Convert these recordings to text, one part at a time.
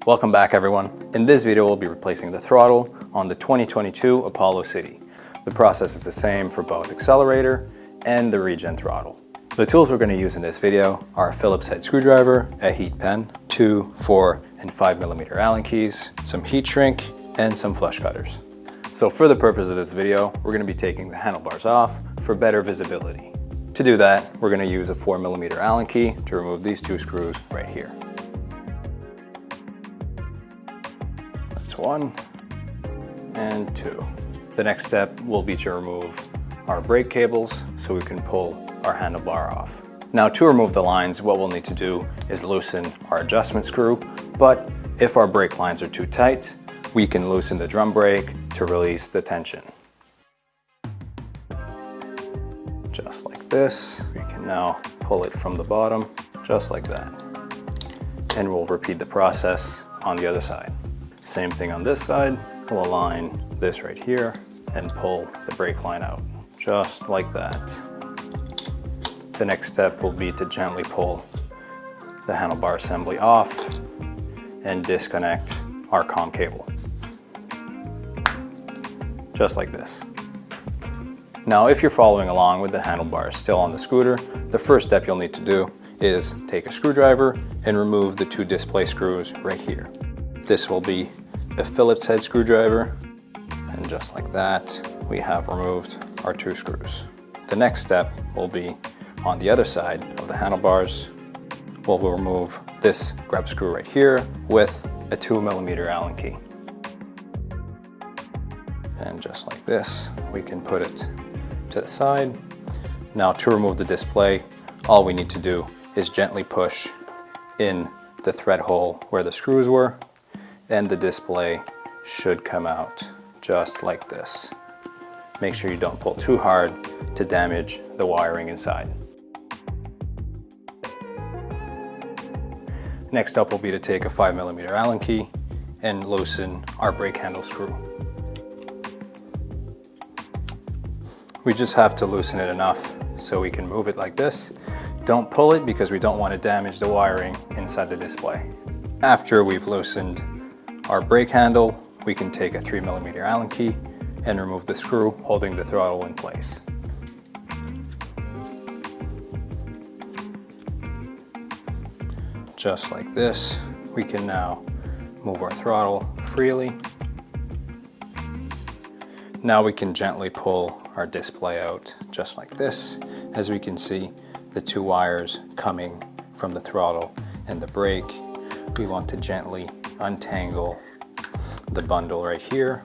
Welcome back everyone. In this video we'll be replacing the throttle on the 2022 Apollo City. The process is the same for both accelerator and the regen throttle. The tools we're going to use in this video are a Phillips head screwdriver, a heat pen, 2, 4, and 5mm Allen keys, some heat shrink, and some flush cutters. So for the purpose of this video, we're going to be taking the handlebars off for better visibility. To do that, we're going to use a 4mm Allen key to remove these two screws right here. That's 1 and 2. The next step will be to remove our brake cables so we can pull our handlebar off. Now to remove the lines, what we'll need to do is loosen our adjustment screw, but if our brake lines are too tight, we can loosen the drum brake to release the tension. Just like this. We can now pull it from the bottom, just like that. And we'll repeat the process on the other side. Same thing on this side. We'll align this right here and pull the brake line out, just like that. The next step will be to gently pull the handlebar assembly off and disconnect our comm cable. Just like this. Now, if you're following along with the handlebars still on the scooter, the first step you'll need to do is take a screwdriver and remove the 2 display screws right here. This will be a Phillips head screwdriver, and just like that, we have removed our 2 screws. The next step will be on the other side of the handlebars. We'll remove this grub screw right here with a 2mm Allen key. And just like this, we can put it to the side. Now to remove the display, all we need to do is gently push in the thread hole where the screws were, and the display should come out just like this. Make sure you don't pull too hard to damage the wiring inside. Next up will be to take a 5mm Allen key and loosen our brake handle screw. We just have to loosen it enough so we can move it like this. Don't pull it because we don't want to damage the wiring inside the display. After we've loosened our brake handle, we can take a 3mm Allen key and remove the screw holding the throttle in place. Just like this, we can now move our throttle freely. Now we can gently pull our display out just like this. As we can see, the 2 wires coming from the throttle and the brake. We want to gently untangle the bundle right here.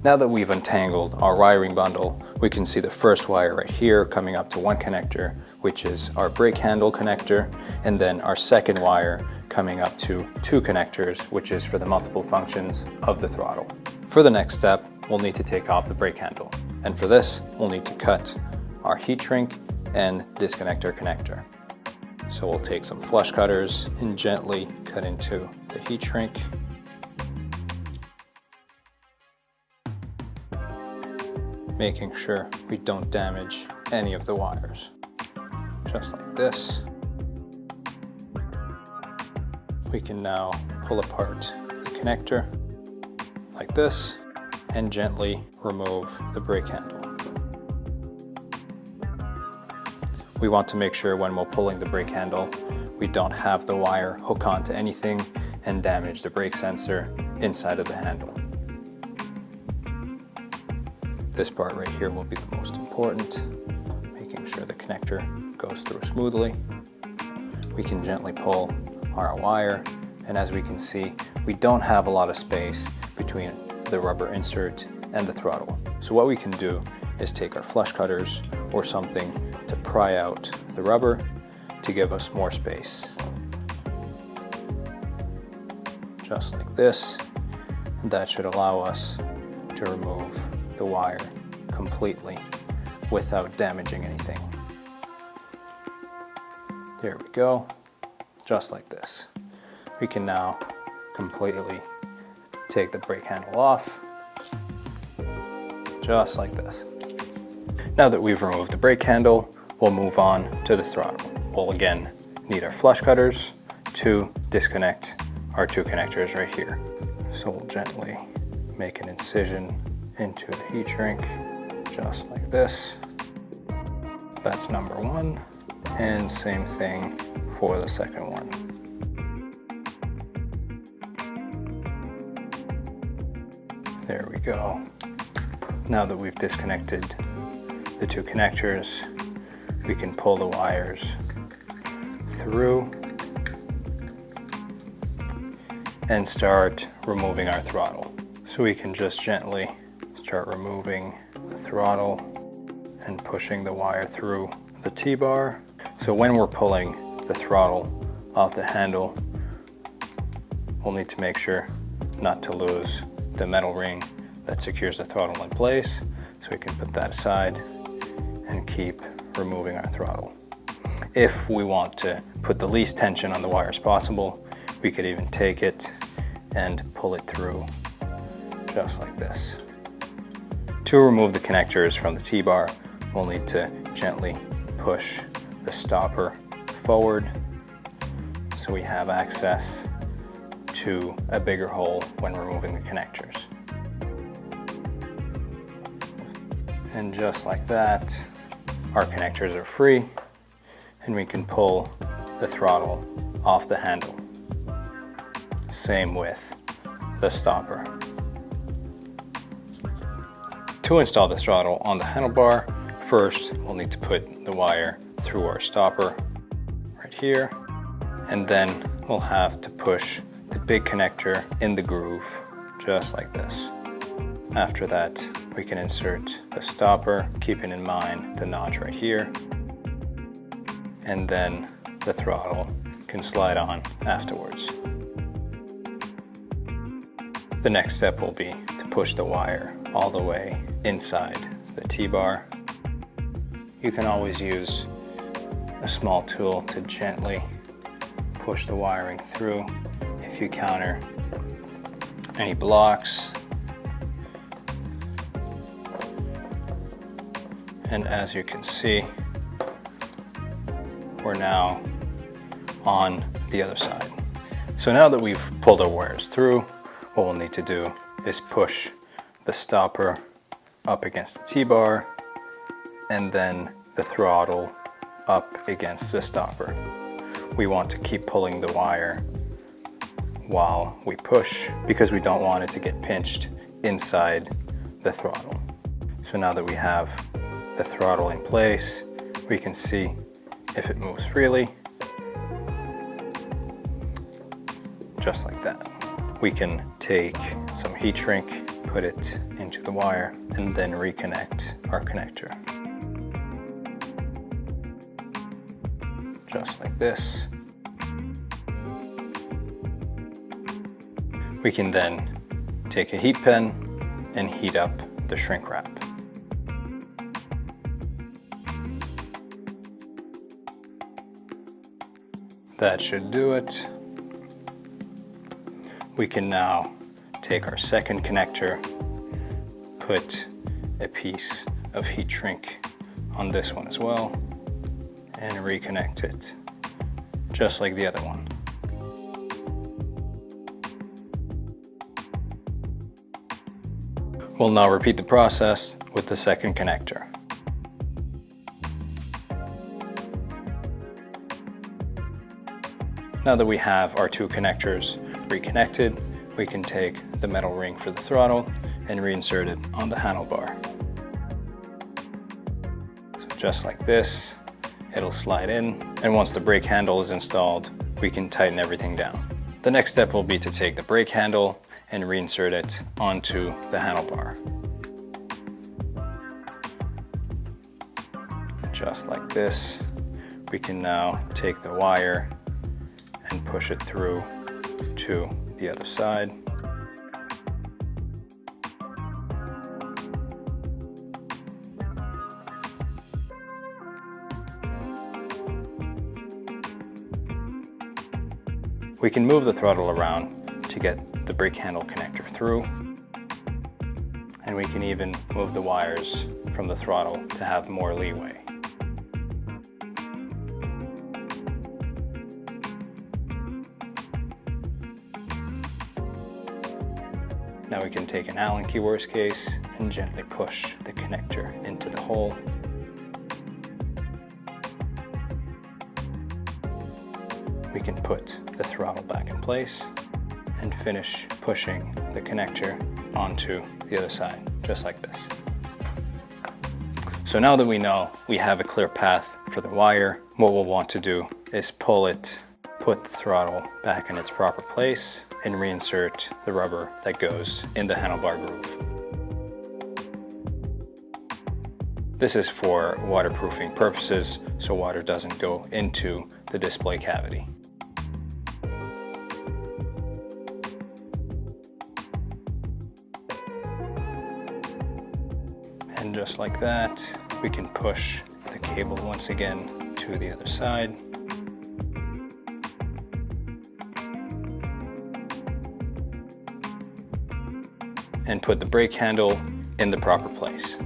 Now that we've untangled our wiring bundle, we can see the first wire right here coming up to 1 connector, which is our brake handle connector, and then our second wire coming up to 2 connectors, which is for the multiple functions of the throttle. For the next step, we'll need to take off the brake handle. And for this, we'll need to cut our heat shrink and disconnect our connector. So we'll take some flush cutters and gently cut into the heat shrink. Making sure we don't damage any of the wires. Just like this. We can now pull apart the connector like this and gently remove the brake handle. We want to make sure when we're pulling the brake handle, we don't have the wire hook onto anything and damage the brake sensor inside of the handle. This part right here will be the most important, making sure the connector goes through smoothly. We can gently pull our wire, and as we can see, we don't have a lot of space between the rubber insert and the throttle. So what we can do is take our flush cutters or something to pry out the rubber to give us more space. Just like this, and that should allow us to remove the wire completely without damaging anything. There we go, just like this. We can now completely take the brake handle off, just like this. Now that we've removed the brake handle, we'll move on to the throttle. We'll again need our flush cutters to disconnect our two connectors right here. So we'll gently make an incision into the heat shrink, just like this. That's number one, and same thing for the second one. There we go. Now that we've disconnected the two connectors, we can pull the wires through and start removing our throttle. So we can just gently start removing the throttle and pushing the wire through the T-bar. So when we're pulling the throttle off the handle, we'll need to make sure not to lose the metal ring that secures the throttle in place. So we can put that aside and keep removing our throttle. If we want to put the least tension on the wire as possible, we could even take it and pull it through just like this. To remove the connectors from the T-bar, we'll need to gently push the stopper forward so we have access to a bigger hole when removing the connectors. And just like that, our connectors are free and we can pull the throttle off the handle. Same with the stopper. To install the throttle on the handlebar, first we'll need to put the wire through our stopper right here, and then we'll have to push the big connector in the groove, just like this. After that, we can insert the stopper, keeping in mind the notch right here, and then the throttle can slide on afterwards. The next step will be to push the wire all the way inside the T-bar. You can always use a small tool to gently push the wiring through if you encounter any blocks. And as you can see, we're now on the other side. So now that we've pulled our wires through, what we'll need to do is push the stopper up against the T-bar and then the throttle up against the stopper. We want to keep pulling the wire while we push because we don't want it to get pinched inside the throttle. So now that we have the throttle in place, we can see if it moves freely, just like that. We can take some heat shrink, put it into the wire, and then reconnect our connector. Just like this. We can then take a heat pen and heat up the shrink wrap. That should do it. We can now take our second connector, put a piece of heat shrink on this one as well, and reconnect it, just like the other one. We'll now repeat the process with the second connector. Now that we have our two connectors reconnected, we can take the metal ring for the throttle and reinsert it on the handlebar. So just like this, it'll slide in, and once the brake handle is installed, we can tighten everything down. The next step will be to take the brake handle and reinsert it onto the handlebar. Just like this, we can now take the wire and push it through to the other side. We can move the throttle around to get the brake handle connector through. And we can even move the wires from the throttle to have more leeway. Now we can take an Allen key worst case and gently push the connector into the hole. We can put the throttle back in place and finish pushing the connector onto the other side, just like this. So now that we know we have a clear path for the wire, what we'll want to do is pull it, put the throttle back in its proper place, and reinsert the rubber that goes in the handlebar groove. This is for waterproofing purposes, so water doesn't go into the display cavity. And just like that, we can push the cable once again to the other side. And put the brake handle in the proper place.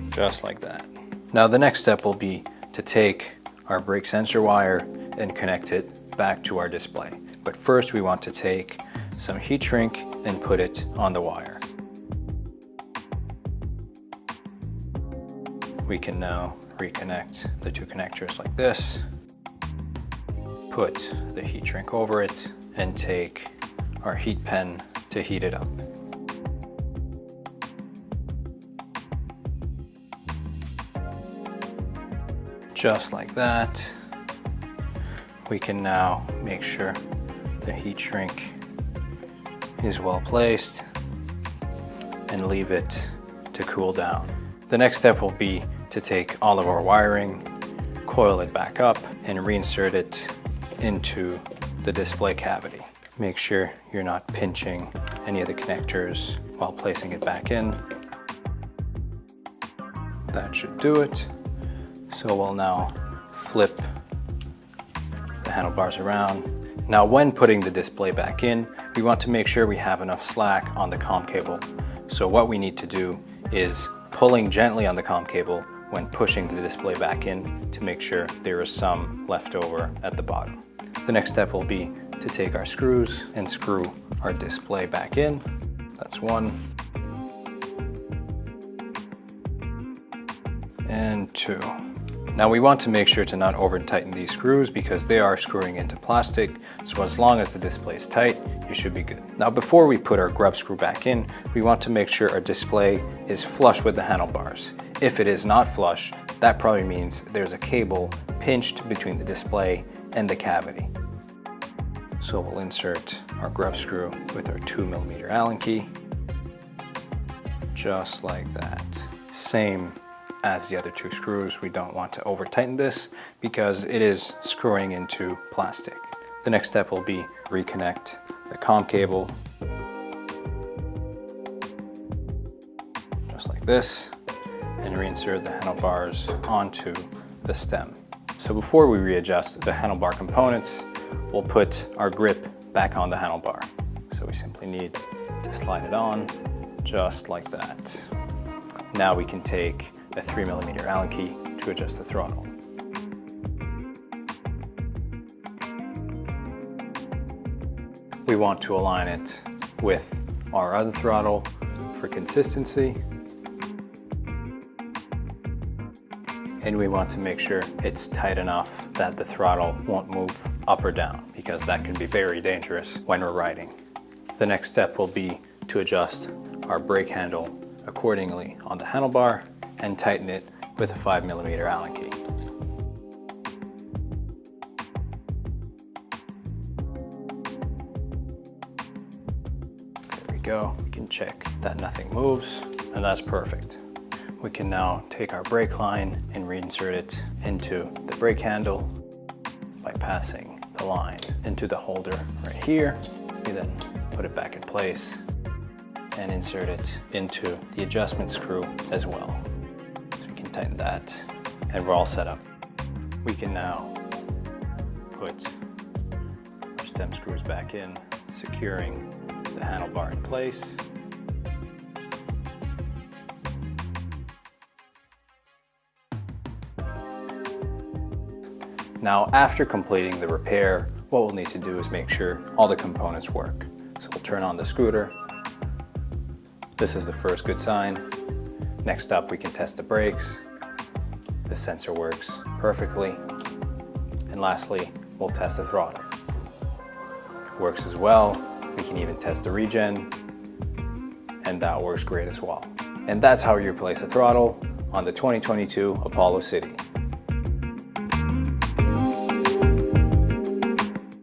Just like that. Now the next step will be to take our brake sensor wire and connect it back to our display. But first we want to take some heat shrink and put it on the wire. We can now reconnect the two connectors like this, put the heat shrink over it, and take our heat pen to heat it up. Just like that. We can now make sure the heat shrink is well placed and leave it to cool down. The next step will be to take all of our wiring, coil it back up, and reinsert it into the display cavity. Make sure you're not pinching any of the connectors while placing it back in. That should do it. So we'll now flip the handlebars around. Now when putting the display back in, we want to make sure we have enough slack on the comm cable. So what we need to do is pulling gently on the comm cable when pushing the display back in to make sure there is some left over at the bottom. The next step will be to take our screws and screw our display back in. That's one. And two. Now we want to make sure to not over tighten these screws because they are screwing into plastic, so as long as the display is tight, you should be good. Now before we put our grub screw back in, we want to make sure our display is flush with the handlebars. If it is not flush, that probably means there's a cable pinched between the display and the cavity. So we'll insert our grub screw with our 2mm Allen key, just like that. Same as the other two screws, we don't want to over tighten this because it is screwing into plastic. The next step will be reconnect the comm cable, just like this, and reinsert the handlebars onto the stem. So before we readjust the handlebar components, we'll put our grip back on the handlebar. So we simply need to slide it on, just like that. Now we can take a 3mm Allen key to adjust the throttle. We want to align it with our other throttle for consistency. And we want to make sure it's tight enough that the throttle won't move up or down because that can be very dangerous when we're riding. The next step will be to adjust our brake handle accordingly on the handlebar and tighten it with a 5mm Allen key. There we go. We can check that nothing moves, and that's perfect. We can now take our brake line and reinsert it into the brake handle by passing the line into the holder right here. We then put it back in place and insert it into the adjustment screw as well. So we can tighten that, and we're all set up. We can now put our stem screws back in, securing the handlebar in place. Now, after completing the repair, what we'll need to do is make sure all the components work. So we'll turn on the scooter. This is the first good sign. Next up, we can test the brakes. The sensor works perfectly. And lastly, we'll test the throttle. Works as well. We can even test the regen, and that works great as well. And that's how you replace a throttle on the 2022 Apollo City.